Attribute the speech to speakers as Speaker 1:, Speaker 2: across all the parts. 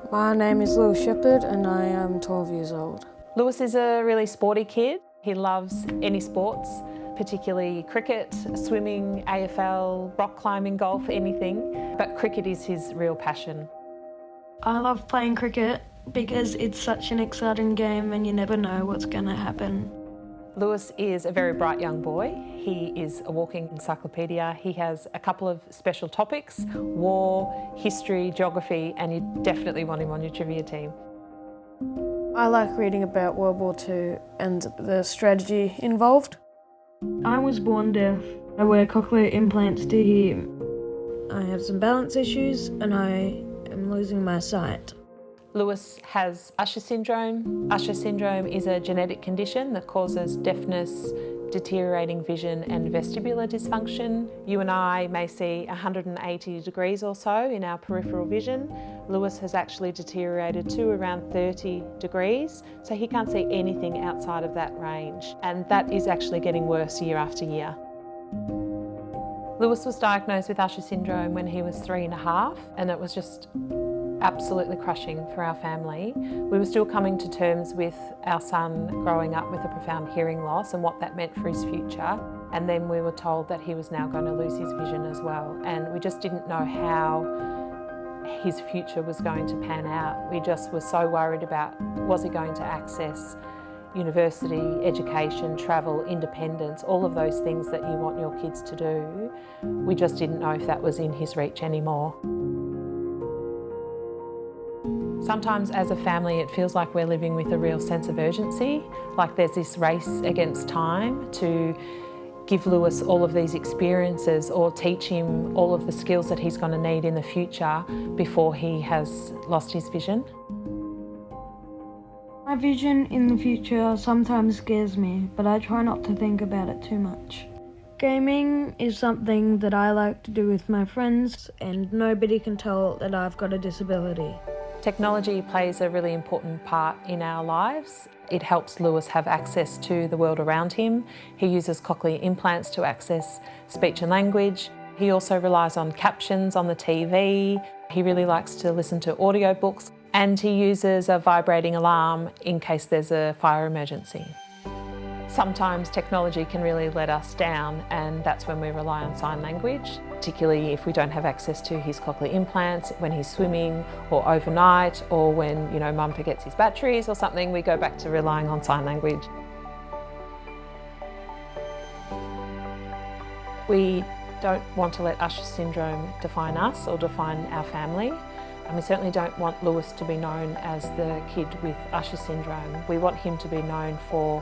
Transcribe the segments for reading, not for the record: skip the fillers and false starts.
Speaker 1: My name is Lewis Shepherd and I am 12 years old.
Speaker 2: Lewis is a really sporty kid. He loves any sports, particularly cricket, swimming, AFL, rock climbing, golf, anything. But cricket is his real passion.
Speaker 3: I love playing cricket because it's such an exciting game and you never know what's going to happen.
Speaker 2: Lewis is a very bright young boy. He is a walking encyclopedia. He has a couple of special topics: war, history, geography, and you definitely want him on your trivia team.
Speaker 1: I like reading about World War II and the strategy involved.
Speaker 3: I was born deaf. I wear cochlear implants to hear.
Speaker 1: I have some balance issues and I am losing my sight.
Speaker 2: Lewis has Usher Syndrome. Usher Syndrome is a genetic condition that causes deafness, deteriorating vision and vestibular dysfunction. You and I may see 180 degrees or so in our peripheral vision. Lewis has actually deteriorated to around 30 degrees, so he can't see anything outside of that range. And that is actually getting worse year after year. Lewis was diagnosed with Usher Syndrome when he was 3.5, and it was just absolutely crushing for our family. We were still coming to terms with our son growing up with a profound hearing loss and what that meant for his future. And then we were told that he was now going to lose his vision as well. And we just didn't know how his future was going to pan out. We just were so worried about, was he going to access university, education, travel, independence, all of those things that you want your kids to do. We just didn't know if that was in his reach anymore. Sometimes as a family it feels like we're living with a real sense of urgency, like there's this race against time to give Lewis all of these experiences or teach him all of the skills that he's going to need in the future before he has lost his vision.
Speaker 3: My vision in the future sometimes scares me, but I try not to think about it too much. Gaming is something that I like to do with my friends, and nobody can tell that I've got a disability.
Speaker 2: Technology plays a really important part in our lives. It helps Lewis have access to the world around him. He uses cochlear implants to access speech and language. He also relies on captions on the TV. He really likes to listen to audiobooks, and he uses a vibrating alarm in case there's a fire emergency. Sometimes technology can really let us down, and that's when we rely on sign language, particularly if we don't have access to his cochlear implants, when he's swimming or overnight, or when, mum forgets his batteries or something, we go back to relying on sign language. We don't want to let Usher Syndrome define us or define our family. And we certainly don't want Lewis to be known as the kid with Usher Syndrome. We want him to be known for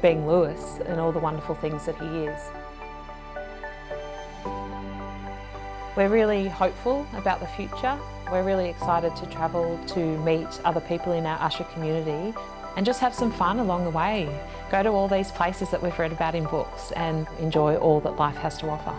Speaker 2: being Lewis and all the wonderful things that he is. We're really hopeful about the future. We're really excited to travel to meet other people in our Usher community and just have some fun along the way. Go to all these places that we've read about in books and enjoy all that life has to offer.